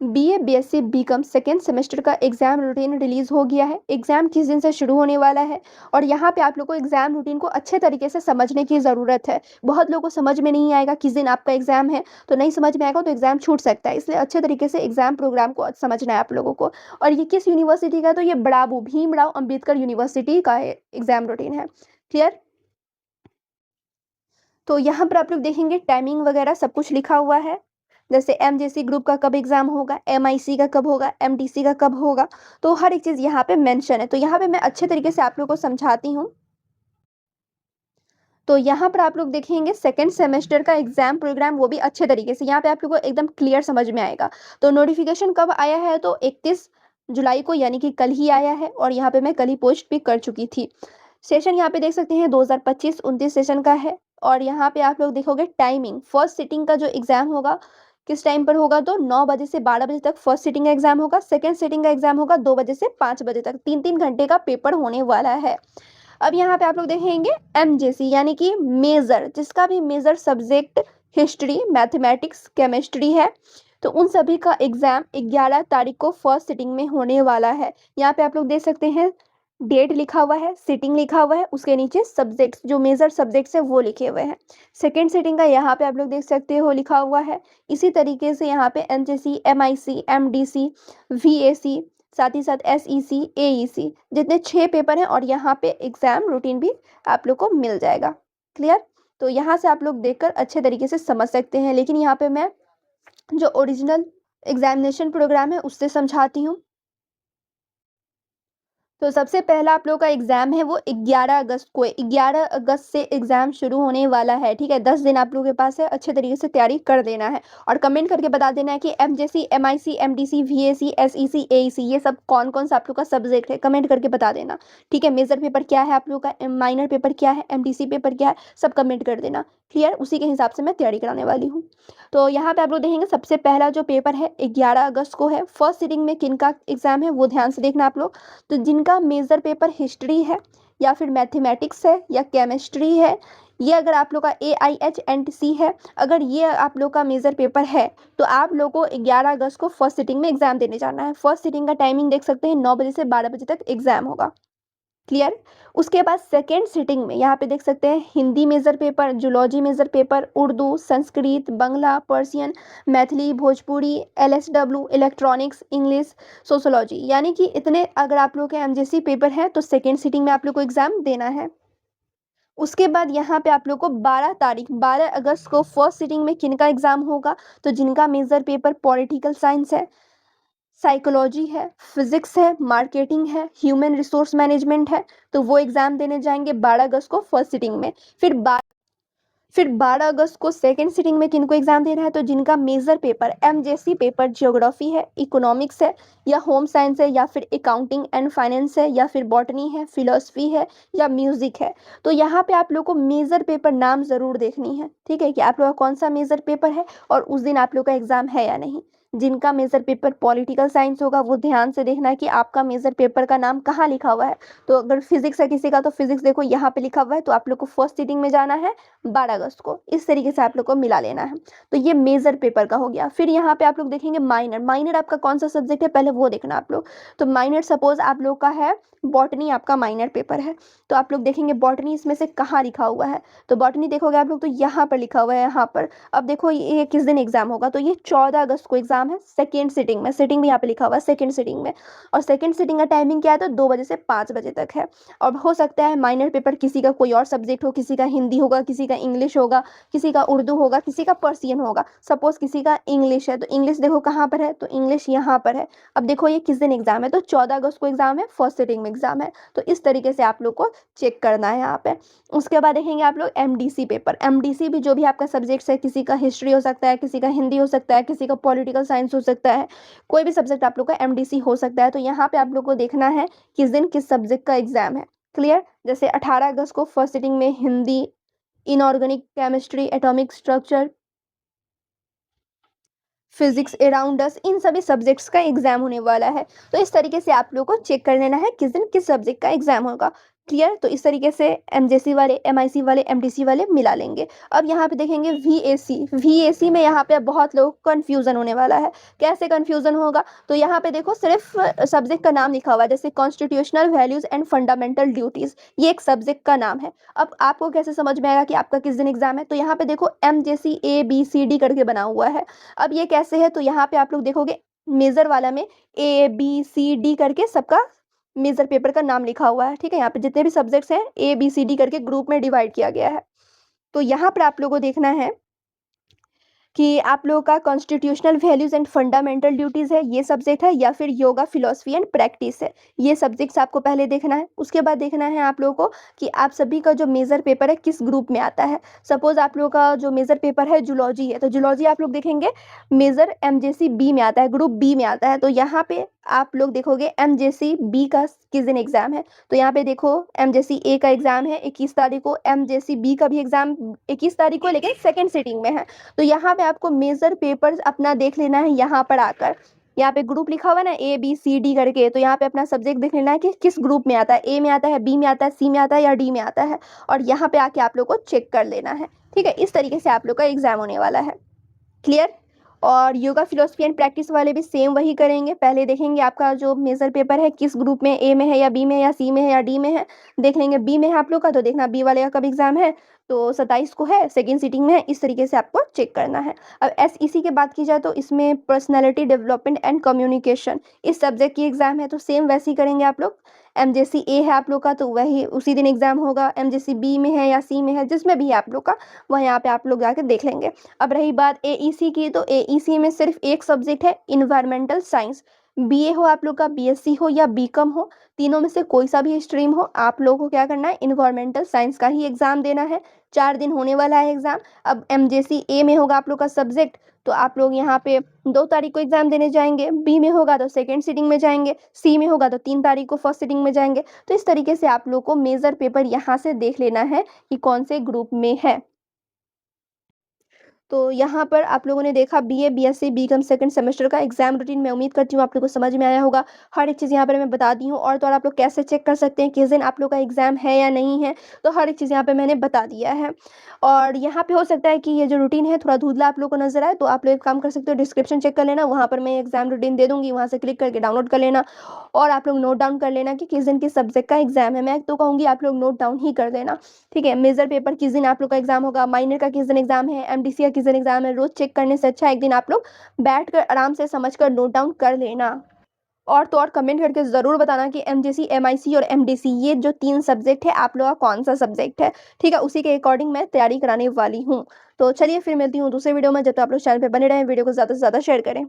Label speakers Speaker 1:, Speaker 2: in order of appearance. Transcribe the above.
Speaker 1: BA, BSc, BCom second semester का exam routine release हो गया है। एग्जाम किस दिन से शुरू होने वाला है और यहाँ पे आप लोग को एग्जाम रूटीन को अच्छे तरीके से समझने की ज़रूरत है। बहुत लोगों को समझ में नहीं आएगा किस दिन आपका एग्जाम है, तो नहीं समझ में आएगा तो एग्जाम छूट सकता है, इसलिए अच्छे तरीके से एग्जाम प्रोग्राम को समझना है आप लोगों को। और ये किस यूनिवर्सिटी का है, तो ये बड़ाबू भीमराव अंबेडकर यूनिवर्सिटी का एग्जाम रूटीन है। क्लियर। तो यहाँ पर आप लोग देखेंगे टाइमिंग वगैरह सब कुछ लिखा हुआ है, जैसे एमजेसी ग्रुप का कब एग्जाम होगा, एमआईसी का कब होगा, एमडीसी का कब होगा, तो हर एक चीज़ यहाँ पे मेंशन है। तो यहाँ पे मैं अच्छे तरीके से आप लोग को समझाती हूँ। तो यहाँ पर आप लोग देखेंगे सेकेंड सेमेस्टर का एग्जाम प्रोग्राम, वो भी अच्छे तरीके से यहाँ पे आप लोग को एकदम क्लियर समझ में आएगा। तो नोटिफिकेशन कब आया है, तो 31 जुलाई को, यानी कि कल ही आया है, और यहाँ पे मैं कल ही पोस्ट भी कर चुकी थी। सेशन यहाँ पे देख सकते हैं 2025-29 सेशन का है। और यहाँ पे आप लोग देखोगे टाइमिंग, फर्स्ट सिटिंग का जो एग्जाम होगा किस टाइम पर होगा, तो 9 बजे से 12 बजे तक फर्स्ट सिटिंग का एग्जाम होगा। सेकेंड सिटिंग का एग्जाम होगा 2 बजे से 5 बजे तक, 3-3 घंटे का पेपर होने वाला है। अब यहाँ पे आप लोग देखेंगे एमजेसी यानी कि मेजर, जिसका भी major subject history, mathematics, chemistry है, तो उन सभी का एग्जाम 11 तारीख को फर्स्ट सिटिंग में होने वाला है। यहाँ पे आप लोग देख सकते हैं डेट लिखा हुआ है, सिटिंग लिखा हुआ है, उसके नीचे सब्जेक्ट्स जो मेजर सब्जेक्ट्स है वो लिखे हुए हैं। सेकेंड सिटिंग का यहाँ पे आप लोग देख सकते हो लिखा हुआ है। इसी तरीके से यहाँ पे एमजेसी, एमआईसी, एमडीसी, वीएसी, साथ ही साथ एसईसी, एईसी, जितने 6 पेपर हैं, और यहाँ पे एग्जाम रूटीन भी आप लोग को मिल जाएगा। क्लियर। तो यहाँ से आप लोग देखकर अच्छे तरीके से समझ सकते हैं, लेकिन यहाँ पे मैं जो ओरिजिनल एग्जामिनेशन प्रोग्राम है उससे समझाती हूँ। तो सबसे पहला आप लोगों का एग्जाम है वो 11 अगस्त को है। 11 अगस्त से एग्जाम शुरू होने वाला है, ठीक है। 10 दिन आप लोगों के पास है, अच्छे तरीके से तैयारी कर देना है और कमेंट करके बता देना है कि MJC, MIC, MDC, VAC, SEC, AEC ये सब कौन कौन सा आप लोग का सब्जेक्ट है, कमेंट करके बता देना, ठीक है। मेजर पेपर क्या है आप लोग का, माइनर पेपर क्या है, एमडीसी पेपर क्या है, सब कमेंट कर देना। क्लियर। उसी के हिसाब से मैं तैयारी कराने वाली हूँ। तो यहाँ पे आप लोग देखेंगे सबसे पहला जो पेपर है 11 अगस्त को है। फर्स्ट सिटिंग में किन का एग्जाम है वो ध्यान से देखना आप लोग। तो जिनका मेजर पेपर हिस्ट्री है या फिर मैथमेटिक्स है या केमिस्ट्री है, ये अगर आप लोग का AIH&C है, अगर ये आप लोग का मेजर पेपर है, तो आप लोग को 11 अगस्त को फर्स्ट सिटिंग में एग्जाम देने जाना है। फर्स्ट सिटिंग का टाइमिंग देख सकते हैं 9 बजे से 12 बजे तक एग्जाम होगा। क्लियर। उसके बाद सेकेंड सिटिंग में यहाँ पे देख सकते हैं Hindi major paper, zoology major paper, Urdu, Sanskrit, Bangla, Persian, Maithili, Bhojpuri, LSW, electronics, English, sociology, यानी कि इतने अगर आप लोग के एमजेसी पेपर हैं तो सेकेंड सिटिंग में आप लोग को एग्जाम देना है। उसके बाद यहाँ पे आप लोग को 12 अगस्त को फर्स्ट सिटिंग में किन का एग्जाम होगा, तो जिनका मेजर पेपर पॉलिटिकल साइंस है, साइकोलॉजी है, फिजिक्स है, मार्केटिंग है, ह्यूमन रिसोर्स मैनेजमेंट है, तो वो एग्जाम देने जाएंगे 12 अगस्त को फर्स्ट सिटिंग में। फिर 12 अगस्त को सेकेंड सिटिंग में किनको एग्जाम देना है, तो जिनका major paper MJC paper geography है, इकोनॉमिक्स है, या होम साइंस है, या फिर अकाउंटिंग एंड फाइनेंस है, या फिर बॉटनी है, फिलोसफी है, या म्यूजिक है। तो यहाँ पे आप लोग को मेजर पेपर नाम जरूर देखनी है, ठीक है, कि आप लोग का कौन सा मेजर पेपर है और उस दिन आप लोग का एग्जाम है या नहीं। जिनका मेजर पेपर पॉलिटिकल साइंस होगा वो ध्यान से देखना है कि आपका मेजर पेपर का नाम कहाँ लिखा हुआ है। तो अगर फिजिक्स है किसी का तो फिजिक्स देखो यहाँ पे लिखा हुआ है, तो आप लोग को फर्स्ट सिटिंग में जाना है 12 अगस्त को। इस तरीके से आप लोग को मिला लेना है। तो ये मेजर पेपर का हो गया। फिर यहाँ पे आप लोग देखेंगे माइनर। माइनर आपका कौन सा सब्जेक्ट है पहले वो देखना आप लोग। तो माइनर सपोज आप लोग का है बॉटनी, आपका माइनर पेपर है, तो आप लोग देखेंगे बॉटनी इसमें से कहाँ लिखा हुआ है। तो बॉटनी देखोगे आप लोग तो यहाँ पर लिखा हुआ है, यहाँ पर। अब देखो ये किस दिन एग्जाम होगा, तो ये 14 अगस्त को एग्जाम है सेकेंड सिटिंग में। सिटिंग भी यहाँ पे लिखा हुआ है सेकेंड सिटिंग में। और सेकेंड सिटिंग का टाइमिंग क्या है, तो 2 बजे से 5 बजे तक है। और हो सकता है माइनर पेपर किसी का कोई और सब्जेक्ट हो, किसी का हिंदी होगा, किसी का इंग्लिश होगा, किसी का उर्दू होगा, किसी का पर्सियन होगा। सपोज किसी का इंग्लिश है तो इंग्लिश देखो कहाँ पर है, तो इंग्लिश यहाँ पर है। अब देखो ये किस दिन एग्जाम है, तो 14 अगस्त को एग्जाम है, फर्स्ट सिटिंग में एग्जाम है। तो इस तरीके से आप लोग को चेक करना है यहाँ पे। उसके बाद देखेंगे आप लोग एमडीसी पेपर। एमडीसी भी जो भी आपका सब्जेक्ट है, किसी का हिस्ट्री हो सकता है, किसी का हिंदी हो सकता है, किसी का पॉलिटिकल साइंस हो सकता है, कोई भी सब्जेक्ट आप लोग का एमडीसी हो सकता है। तो यहाँ पे आप लोग को देखना है किस दिन किस सब्जेक्ट का एग्जाम है। क्लियर। जैसे 18 अगस्त को फर्स्ट सिटिंग में Hindi, inorganic chemistry, atomic structure, physics around us, इन सभी सब्जेक्ट्स का एग्जाम होने वाला है। तो इस तरीके से आप लोग को चेक कर लेना है किस दिन किस सब्जेक्ट का एग्जाम होगा। क्लियर। तो इस तरीके से एमजेसी वाले, एमआईसी वाले, एमडीसी वाले मिला लेंगे। अब यहाँ पे देखेंगे वीएसी। वीएसी में यहाँ पे बहुत लोग कन्फ्यूज़न होने वाला है। कैसे कन्फ्यूज़न होगा, तो यहाँ पे देखो सिर्फ सब्जेक्ट का नाम लिखा हुआ है, जैसे constitutional values and fundamental duties, ये एक सब्जेक्ट का नाम है। अब आपको कैसे समझ में आएगा कि आपका किस दिन एग्जाम है, तो यहाँ पे देखो एमजेसी ABCD करके बना हुआ है। अब ये कैसे है, तो यहाँ पे आप लोग देखोगे मेजर वाला में ABCD करके सबका मेजर पेपर का नाम लिखा हुआ है, ठीक है। यहाँ पे जितने भी सब्जेक्ट्स हैं ABCD करके ग्रुप में डिवाइड किया गया है। तो यहाँ पर आप लोगों को देखना है कि आप लोगों का constitutional values and fundamental duties है, ये सब्जेक्ट है, या फिर योगा फिलॉसफी एंड प्रैक्टिस है, ये सब्जेक्ट्स आपको पहले देखना है। उसके बाद देखना है आप लोगों को कि आप सभी का जो मेजर पेपर है किस ग्रुप में आता है। सपोज आप लोगों का जो मेजर पेपर है जूलॉजी है, तो जूलॉजी आप लोग देखेंगे मेजर एमजेसी बी में आता है, ग्रुप बी में आता है। तो यहाँ पे आप लोग देखोगे एमजेसी बी का किस दिन एग्जाम है, तो यहाँ पे देखो एमजेसी ए का एग्जाम है 21 तारीख को, एमजेसी बी का भी एग्जाम 21 तारीख को, लेकिन सेकेंड सिटिंग में है। तो यहाँ पे आपको मेजर पेपर अपना देख लेना है। यहाँ पर आकर यहाँ पे ग्रुप लिखा हुआ है ना ABCD करके, तो यहाँ पे अपना सब्जेक्ट देख लेना है कि किस ग्रुप में आता है, A में आता है, B में आता है, C में आता है या D में आता है, और यहाँ पे आके आप लोग को चेक कर लेना है, ठीक है। इस तरीके से आप लोग का एग्जाम होने वाला है, क्लियर। और योगा फिलोसफी एंड प्रैक्टिस वाले भी सेम वही करेंगे। पहले देखेंगे आपका जो मेजर पेपर है किस ग्रुप में, A में है या B में है या C में है या D में है, देख लेंगे। B में है आप लोग का, तो देखना B वाले का कब एग्जाम है, तो 27 को है, सेकेंड सीटिंग में है। इस तरीके से आपको चेक करना है। अब SEC की बात की जाए तो इसमें पर्सनैलिटी डेवलपमेंट एंड कम्युनिकेशन इस सब्जेक्ट की एग्जाम है, तो सेम वैसे ही करेंगे आप लोग। एमजेसी ए है आप लोग का, तो वही उसी दिन एग्जाम होगा। एमजेसी बी में है या सी में है, जिसमें भी है आप लोग का, वह यहाँ पे आप लोग जाके देख लेंगे। अब रही बात AEC की, तो AEC में सिर्फ एक सब्जेक्ट है इन्वायरमेंटल साइंस। BA हो आप लोग का, BSc हो या BCom हो, तीनों में से कोई सा भी स्ट्रीम हो, आप लोगों को क्या करना है, इन्वायरमेंटल साइंस का ही एग्जाम देना है। 4 दिन होने वाला है एग्जाम। अब एमजेसी ए में होगा आप लोग का सब्जेक्ट, तो आप लोग यहाँ पे 2 तारीख को एग्जाम देने जाएंगे। B में होगा तो सेकेंड सिटिंग में जाएंगे। C में होगा तो 3 तारीख को फर्स्ट सिटिंग में जाएंगे। तो इस तरीके से आप लोग को मेजर पेपर यहाँ से देख लेना है कि कौन से ग्रुप में है। तो यहाँ पर आप लोगों ने देखा BA BSc BCom second semester का एग्जाम रूटीन। मैं उम्मीद करती हूँ आप लोग को समझ में आया होगा। हर एक चीज़ यहाँ पर मैं बता दी हूँ, और तो और आप लोग कैसे चेक कर सकते हैं किस दिन आप लोग का एग्जाम है या नहीं है, तो हर एक चीज़ यहाँ पे मैंने बता दिया है। और यहाँ पे हो सकता है कि ये जो रूटीन है थोड़ा धुंधला आप लोग को नजर आए, तो आप लोग एक काम कर सकते हो, डिस्क्रिप्शन चेक कर लेना, वहाँ पर मैं एग्जाम रूटीन दे दूँगी, वहाँ से क्लिक करके डाउनलोड कर लेना, और आप लोग नोट डाउन कर लेना कि किस दिन किस सब्जेक्ट का एग्जाम है। मैं तो कहूँगी आप लोग नोट डाउन ही कर देना, ठीक है। मेजर पेपर किस दिन आप लोग का एग्जाम होगा, माइनर का किस दिन एग्जाम है, MDC का किस दिन एग्जाम है, रोज चेक करने से अच्छा एक दिन आप लोग बैठ कर आराम से समझ कर नोट डाउन कर लेना। और तो और कमेंट करके ज़रूर बताना कि MJC MIC और MDC ये जो 3 सब्जेक्ट है आप लोग का कौन सा सब्जेक्ट है, ठीक है। उसी के अकॉर्डिंग मैं तैयारी कराने वाली हूँ। तो चलिए फिर मिलती हूँ दूसरे वीडियो में। जब तक आप लोग चैनल पे बने रहें, वीडियो को ज़्यादा से ज़्यादा शेयर करें।